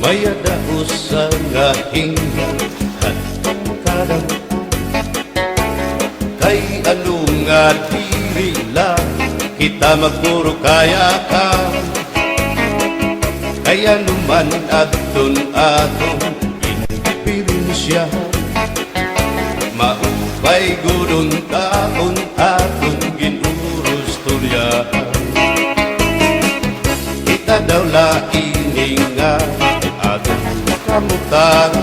Mayada usa nga hinga at kadang kay ano nga dili lang kita magpuro kaya ka kaya naman aton indipirensya maupay gudon taon aton ginurus turyahan kita daw laing nga aton kamutan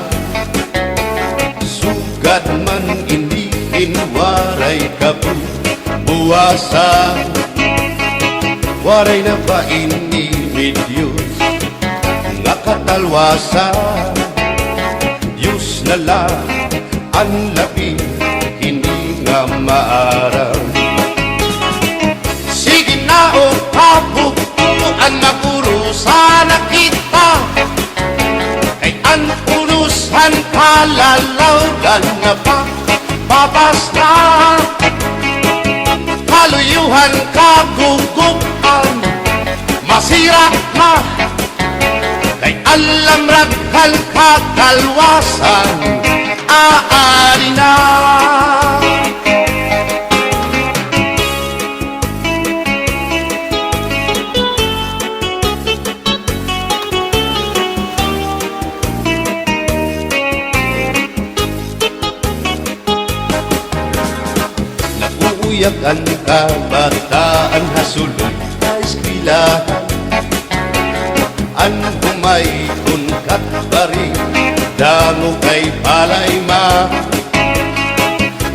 sugad man iniin waray kabuwasan waray na ba inimidyos nga katalwasan Diyos na lang ang labi hindi nga maaram sige na o kabubuan magurusan na kita kay ang urusan kalalawgan na pa babas na kaluyuhan kagugupan masira na kay alam raghal kakalwasan aari na naguuyak ang kabataan hasulod sa eskwelahan ang humay kun katbari damo kay palay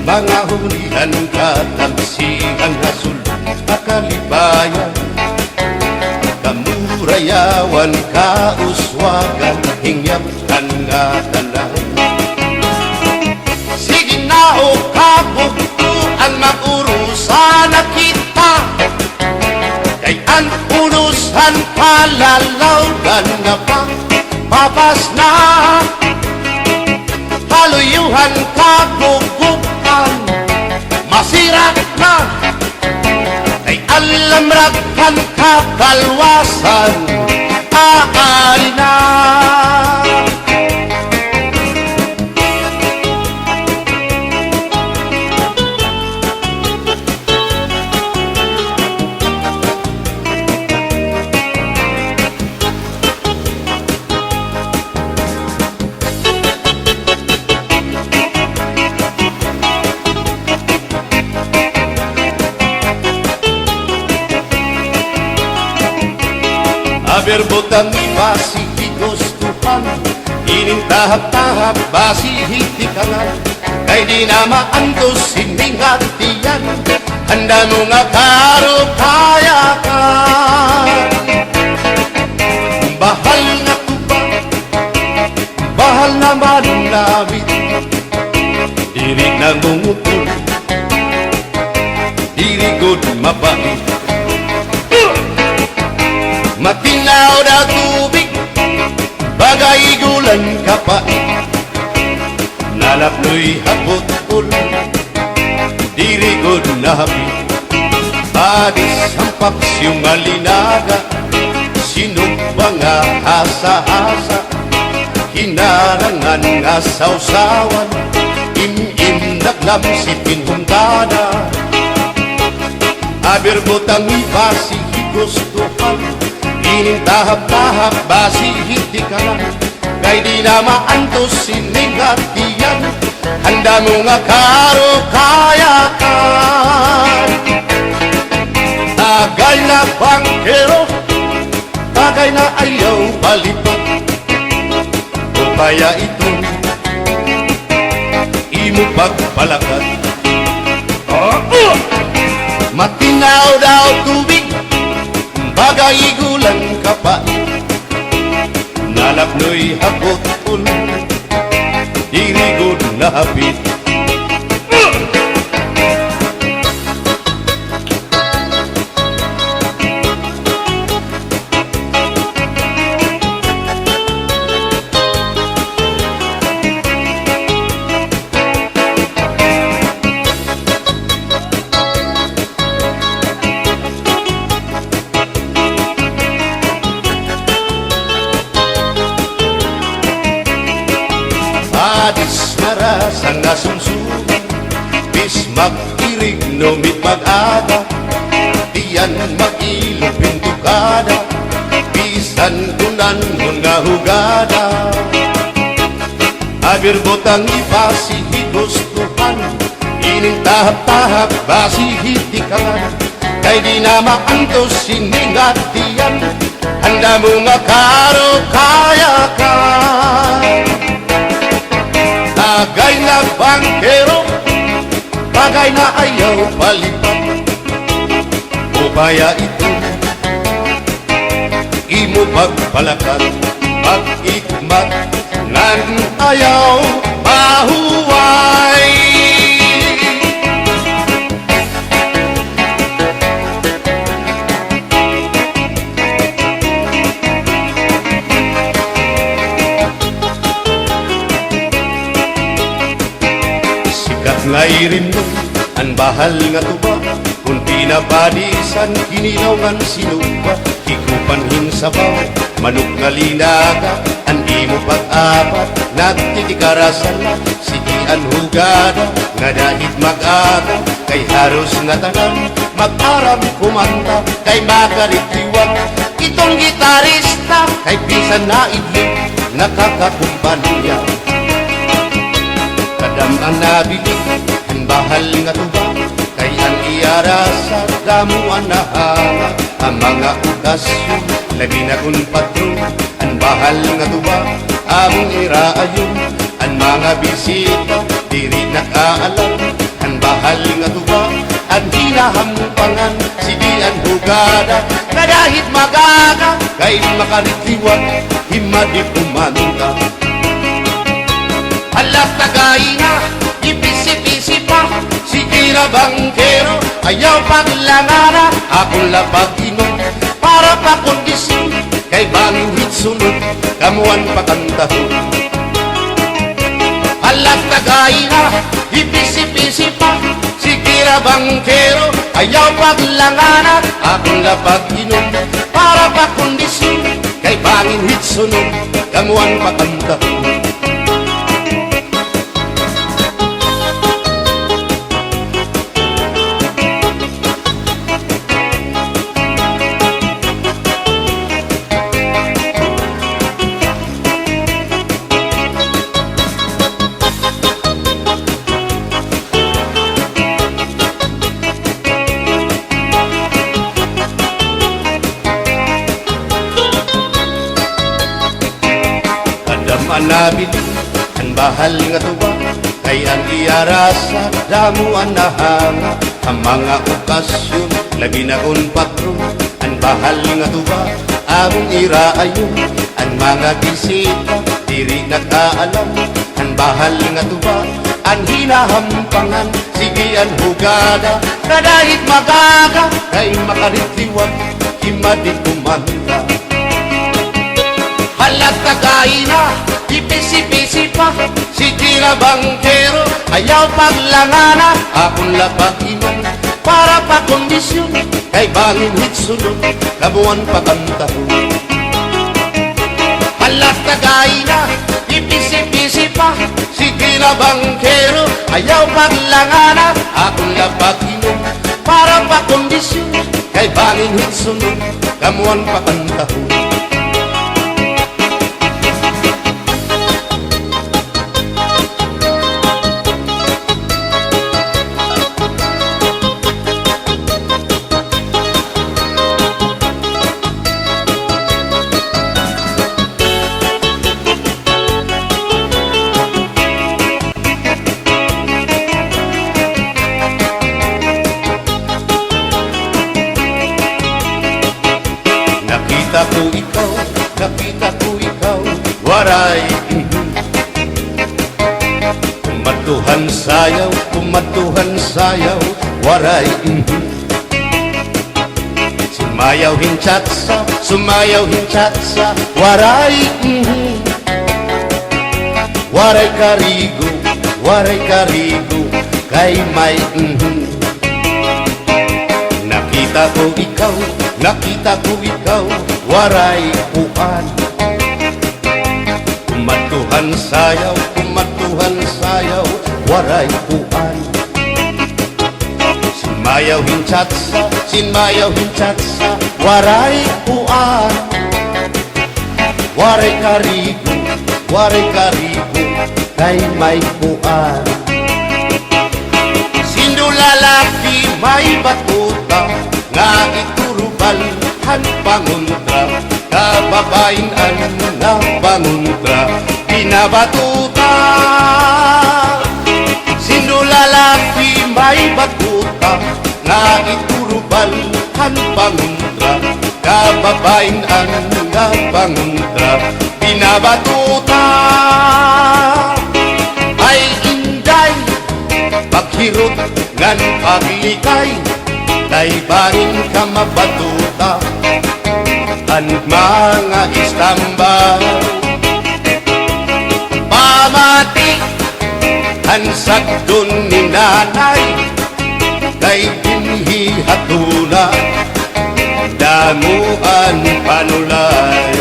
mga hunihan katamsihan hasulod akalibayan kamurayawan kauswagan hingyapkan nga tanan sige na o kabubuan maurusan na kita kay ang urusan palalawgan na pa papas na kaluyuhan kagugupan masira na kay alam raghal kakalwasan aari na berbotang basi higustuhan ining tahap-tahap basi hitikangan kay di na maantos sining hatiyan handa mo nga karo kaya ka bahal na kuba bahal naman namin diri nang mungutol diri good mabait matinaw na tubig bagay gulan kapait nalapnoy hapot dirigod na hapit adis ang paksyong alinaga sinubang nga hasa-hasa hinarangan nga sausawan im-im naglamsipin hundana aberbotang ibasi higustuhan ining tahap-tahap basi hindi ka lang kay di na maantos sining hatiyan handa mo nga karo kaya ka tagay na bangkero tagay na ayaw balipat o kaya ito imo pagpalakat matinaw daw tubig bagay gulan kapait nalapnoy hapot dirigod na hapit mag-irig numit mag-aga, diyan mag-ilog pintukada, bisan kunan mo nga hugada. Abirbot ang ipasihi gustuhan, ining tahap-tahap basihi ka, kay di na maantos siningat diyan, handa mo nga karo kaya ka. Tagay na bangkero, bagay na ayaw palipat, o kaya ito imo pagpalakat, pag-ikmat nan ayaw mahuway. Sikat ngay rin mo ang bahal nga tuba, kung pinapadisan kinilaw ng sinuba, hikupanhin sabaw, manok nga linaga, ang imo pag-apat, nagtitikarasan na, sige ang hugada, nga dahit mag-aga, kay haros nga tanan, mag-aram kumanta, kay makaritiwag, itong gitarista, kay pisan na idling, nakakakumpanya. Kadam ang nabilig, ang bahal nga tuba, kay ang iarasa, damuan na hanga, ang mga okasyon, labi na kung patron, ang bahal nga tuba, among iraayon, ang mga bisita, diri nakaalam, ang bahal nga tuba, ang hinahampangan, sige ang hugada, kadahit magaga, kay makaritiwag, himadi kumanta. Alat tagay na, ipisi-pisi pa, sige na bangkero, ayaw paglangara, akong lapag inom, para pa kondisyon, kay banging hitsunod, kamuan pakantahon. Alat tagay na, ipisi-pisi pa, sige na bangkero, ayaw paglangara, akong lapag inom, para pa kondisyon, kay banging hitsunod, kamuan pakantahon. Nabili ang bahal nga tuwa, kay ang iarasa, damuan na hanga, ang mga okasyon, labi na kung patron, ang bahal nga tuwa, among iraayon, ang mga bisita, diri nakaalam, ang bahal nga tuwa, ang hinahampangan, sige ang hugada, kadahit magaga, kay makaritiwag, himadi kumanta. Halat tagay na, ipisi-pisi pa, sige na bangkero, ayaw paglangana, akong lapag iman, para pa kondisyon, kay bangin hitsunod, kabuan pa kantahon. Halat tagay na, ipisi-pisi pa, sige na bangkero, ayaw paglangana, akong lapag iman, para pa kondisyon, kay bangin hitsunod, kamuan pa kantahon. Nakita ko ikaw, waray kumatuhan sayaw, waray sumayaw hinchatsa, waray waray karigo, kay may Nakita ko ikaw, waray uan, kumatuhan sayaw, waray uan. Mayaw hinchatsa, sin mayaw hinchatsa, waray uan. Waray karigo, kay may uan. Sino lalaki may batuta, nga iturubal han panguntra, kababayan na panguntra, pinabatuta. Sino lalaki may batuta, nga iturubal han panguntra, kababayan na panguntra, pinabatuta. Ay inday, paghirot ngan paglikay, tay barin ka mabatuta, ang mga istambay. Pamati, ang sagdon ni nanay, tay binhi hatuna, damuan panulay.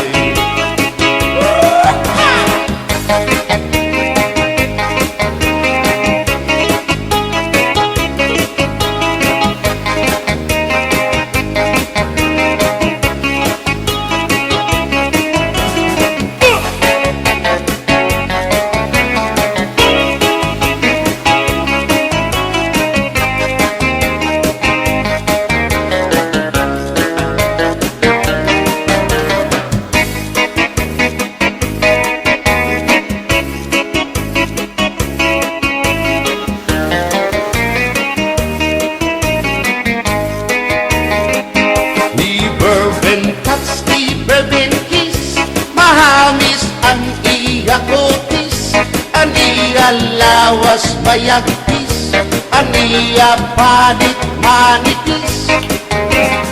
Mahamis ang iya kutis, ang iya lawas mayagpis, ang iya panit manitis.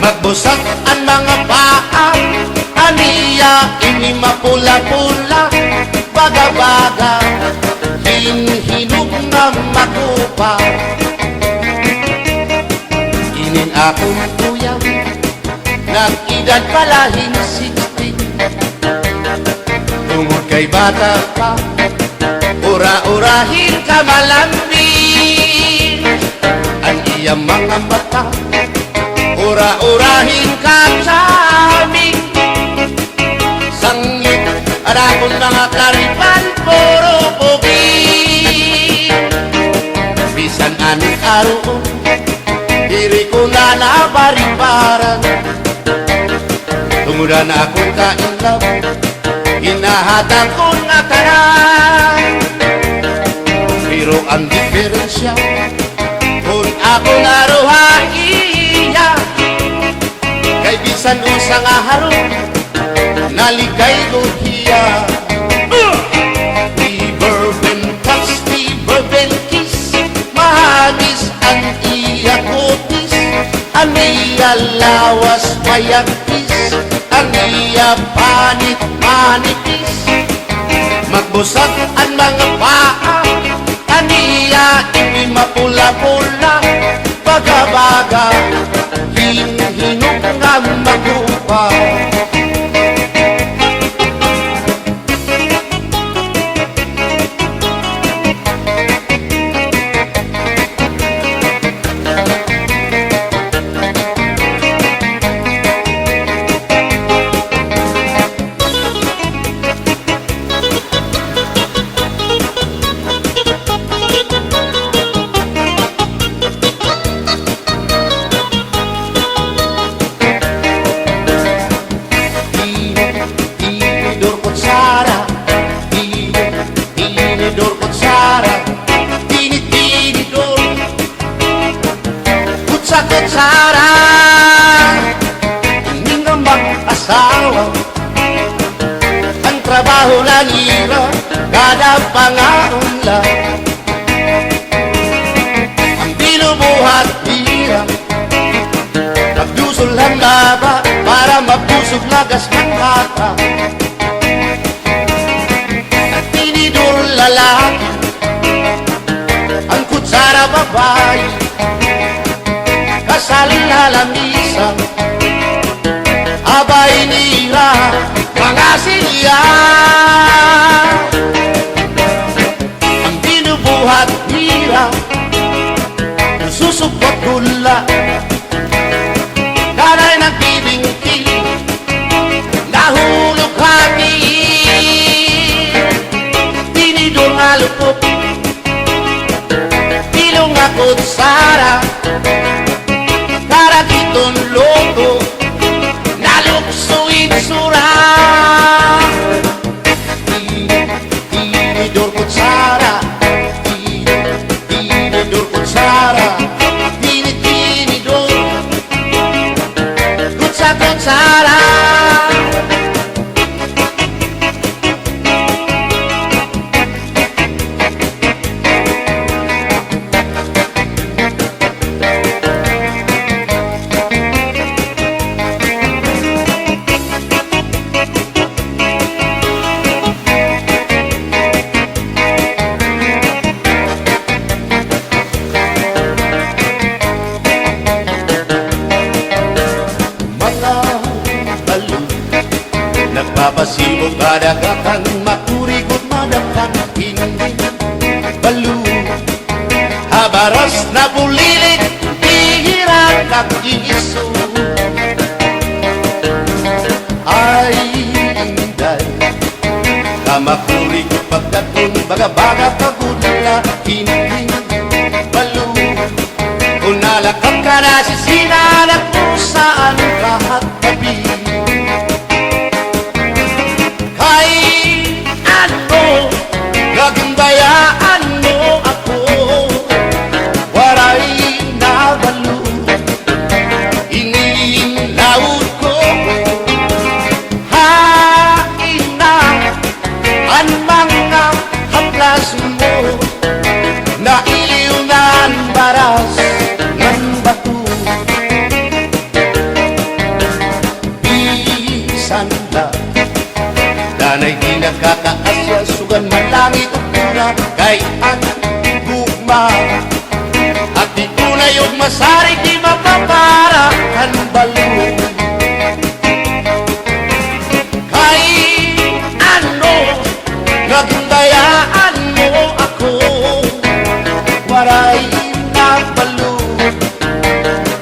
Magbusag ang mga paa, ang iya ini mapula-pula, baga-baga, hinhinog na makupa. Inin akong tuyang, nag-edad palahin 60. Tungod kay bata pa, ura-urahin ka malambing. Ang iyang mga mata, ura-urahin ka saming. Sangit, ang akong mga klaripan, puro pugi. Bisan anong araw, diri ko na nabaribaran. Tungudan akong kainlaw, hinahatang ko na tanan. Pero ang diferensya, kung ako naruhaiya, kay bisan usang aharong, naligay ko hiya. Never been touched, never been kissed, mahagis ang iya kutis, ang iya lawas mayagpis, ang iya panit manitis. Magbusag ang mga paa, ang iya ini mapula-pula, baga-baga, hinhinog nga magupa. Tinidor kutsara, tinidor kutsa-kutsara, hindi nga mag-asawa. Ang trabaho na nila, kada pangaunla. Ang binubuhat nila, nagdusol ang laba para mapusog lagas ng bata. Lalaki, ang kutsara babae, kasal na lamisa, abay nila mga silya. Ang binubuhat nila, susupot gula, nalupok ilong ako't sara para kiton loto naluksuin sura tinidor ko't sara tinidor ko't sara tinidor ko't sara. Nagpapasibog kadagatan, makurikot madampan, hindi balo. Habaras na bulilit, bihirang nag-iiso. Ay, inday, kamakurikot pagkatun, baga-baga pagudla, hindi balo. Kung nalakap ka na sisinanak mo saan lahat tabi. Gagundayaan mo ako, waray na balo, inilaud ko, hain na ang mga haplas mo, na iliw na ang baras ng bato. Bisan na danay di nagkakaasya, sugan man langit o pura, kay ang gugma. At di tunay o masari, di mapapara kan balo. Kay ano, nagundayaan mo ako, waray na balo,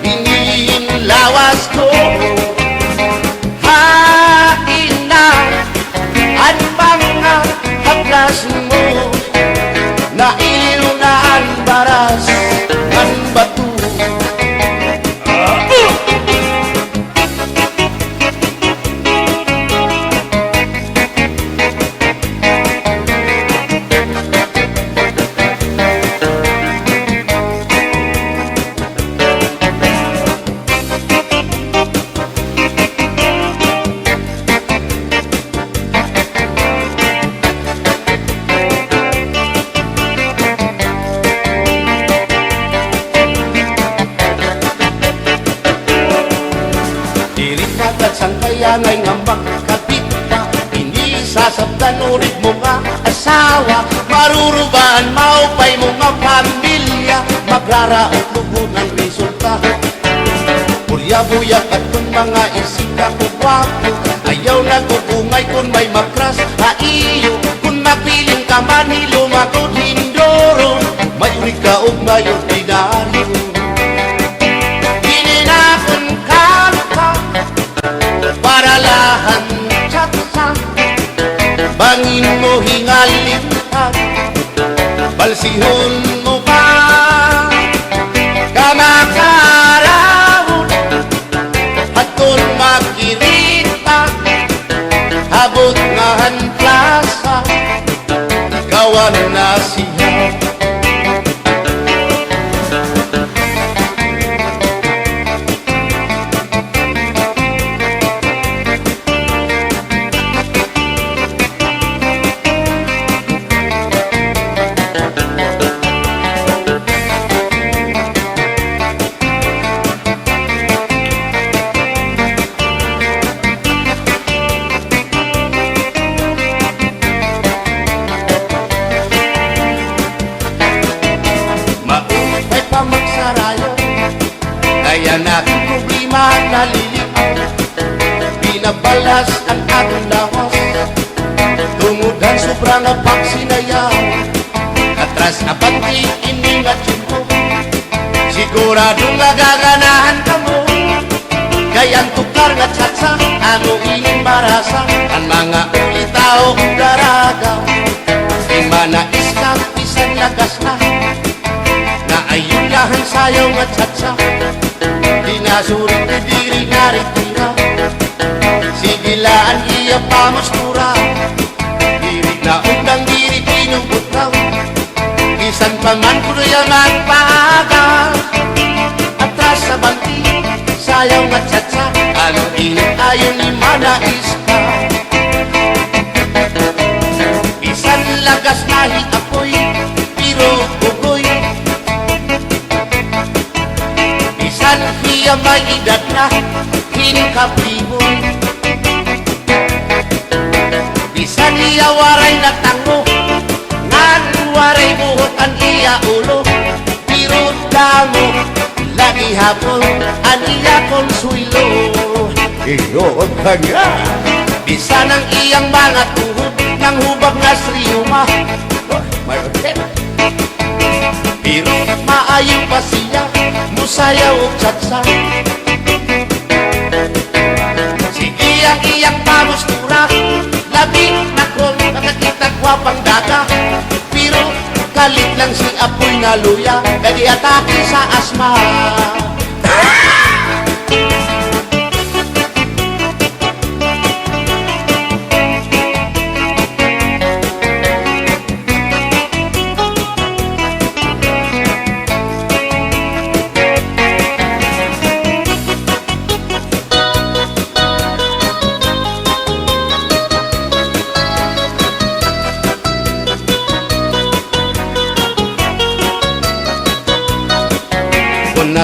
inilawas ko. Mo na iliw na ang baras ng bato. At sang kaya ngay nga makapita, inisasabtan ulit mo nga asawa, marurubaan maupay mo nga pamilya, magraraot lubod ng resulta. Purya-buyak at kung mga isika ko wapo, ayaw nagkukungay kung may makras haiyo, kung mapiling ka man hilumagod hindoro, mayuri ka o mayor dinaryo. Paralahan tsatsa, bangin mo hingalitan, balsihon mo pa, kamakarawon, at kung makirita, habot ngahan plasa, kawan na siya. Kaya natin problema nalilipaw, binabalas ang atong lawas, tungudhan sobrang na pagsinayaw, atras na pati iningat yun ko, siguradong nagaganahan ka mo, kayang tukar nga tsatsa, ano ining marasa, ang mga ulitaw daragaw, di manais kang lagas na na ayulahan sayaw nga tsatsa dinasurit ni diri naritira sigilaan iya pamustura diri na undang diri kinubutraw bisan paman kuno yang magpaaga atras sa bangki sayaw nga tsatsa ano init ayon ni manais ka bisan lagas nahi apoy pero ugoy bisan hiya may edad na hinkapriboy bisan hiya waray na tango ngan waray buhok ang iya ulo pero damo lagi hapon ang iya konsuelo iyon kanya bisan ang iyang mga tuhod ng hubag nga sriyuma may hotel pero maayo pa siya musayaw o tsatsa sige ang iyang pamustura labi na kong nakakita gwapang daga pero kalit lang si apoy na luya kadi atake sa asma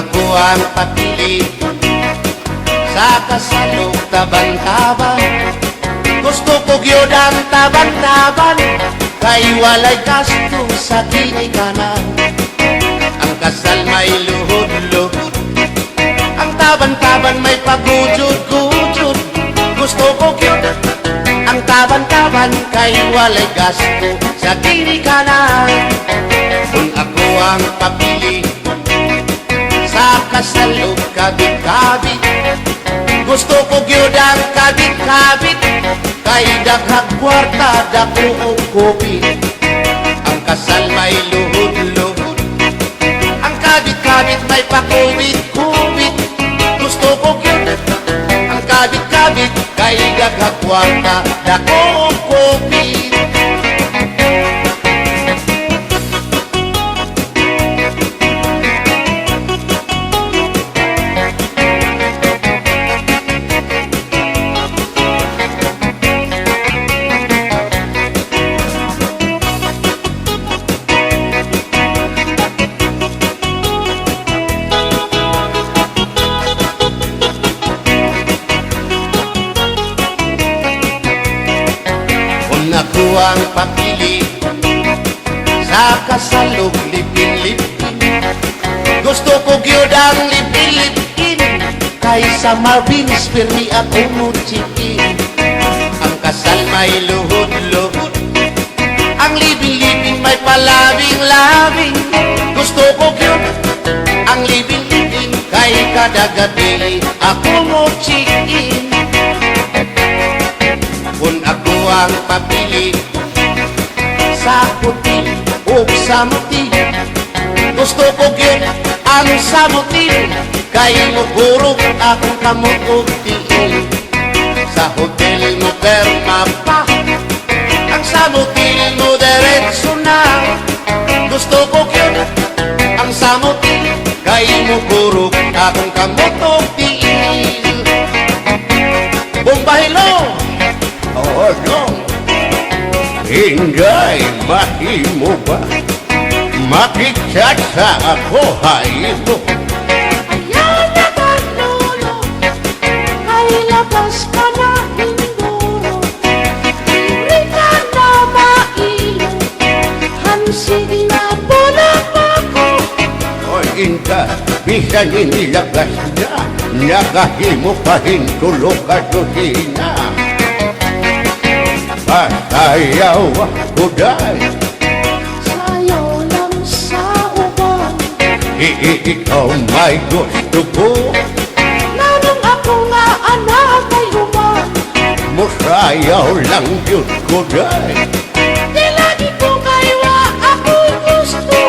ako ang papili sa kasalog taban-taban gusto ko gyud ang taban-taban kay walay gasto sa kinikanan ang kasal may luhod-luhod ang taban-taban may pagujud-gujud gusto ko gyud ang taban-taban kay walay gasto sa kinikanan kung ako ang papili sa kasalog kabit-kabit gusto ko gyud ang kabit-kabit kay daghang kwarta dako og kupit ang kasal may luhod-luhod ang kabit-kabit may pakubit-kubit gusto ko gyud ang kabit-kabit kay daghang kwarta dako og kupit ako ang papili sa kasalog lipin-lipin gusto ko gyud ang lipin-lipin kaysa Marvin's Permi ako muchikin ang kasal may luhod-luhod ang libin-libin may palabing-labing gusto ko gyud ang libin-libin kay kada gabi ako muchikin kung ako ang papili sa puti o sa muti gusto ko gyud ang samuti kay mugurog akong kamot og tiil sa hotel mo perma pa ang samuti mo diretso na gusto ko gyud ang samuti kay mugurog akong kamot og tiil Bombahilo oh no Inday mahimo ba makichat sa ako haymo ayaw na kanolo kay labas ka na hinduro hindi ka na mailo hansig na bulag ako o inka bisan inilagas na nakahimo pa hintulog at kusina Ayaw ako dahil sayaw lang sa uban ikaw may gusto ko nanong ako nga anak ay human Musayaw lang yun ko dahil di lagi ko kaywa ako'y gusto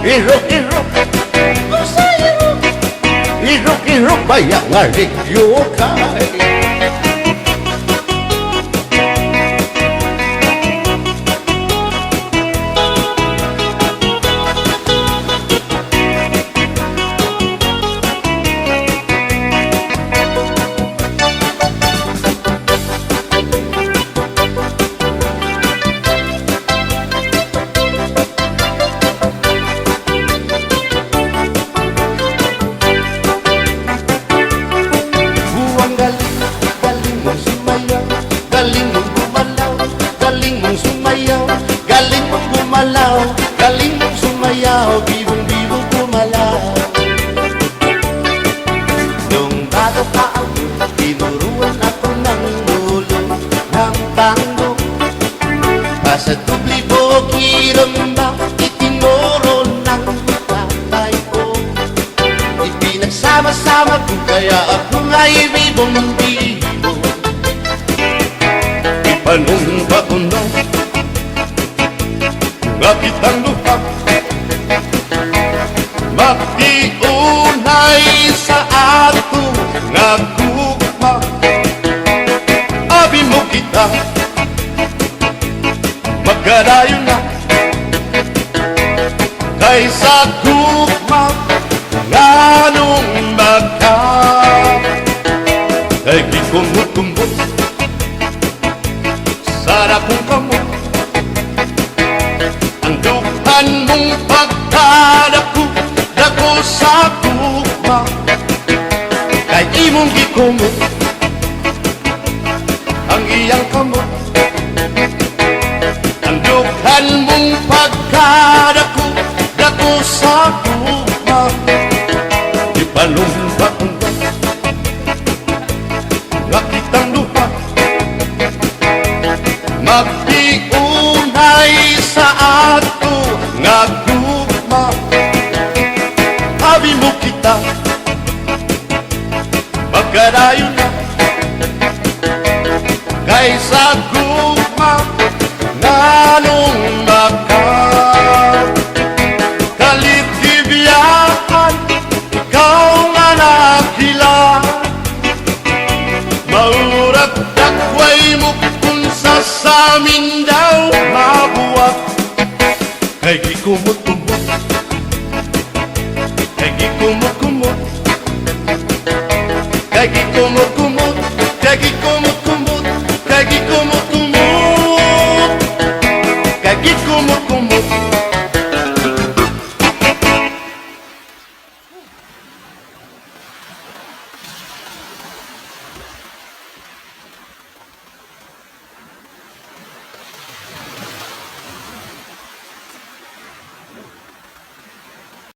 Irok-irok, Usa irok, irok-irok bayang ngaligyo kay. Buwang galing, galing mong sumayaw, galing mong gumalaw, galing mong sumayaw, galing mong gumalaw, galing mong sumayaw, bibong-bibong gumalaw. Nung bago pa ako, tinuruan ako ng lolo ng tango. Basta tubli bokiramba, itinuro ng tatay ko. Ipinagsama-sama ko kaya ako nga'y bibong-bibo. Ipanumpa ko na ngapit ang lupa, magtiunay sa ato nga gugma. Abi mo kita, magkadayo na kaysa gugma nganong magka. Kay gikumot-kumot sana kung kamo ang dukan mong pagkadako dako sa gugma. Kay imong gikumot ang iyang kamot, ang dukan mong pagkadako dako sa gugma. Ipalumpa ko na nakitang lupa, magtiunay sa ato nga gugma. Abi mo kita, magkadayo na kaysa gugma nganong maka. Kalitibiyaan, ikaw nga nakila, maurat dakway mo kung sa amin daw mabuwag. Kay gikumot-kumot, kay gikumot-kumot, kay gikumot-kumot, kay gikumot.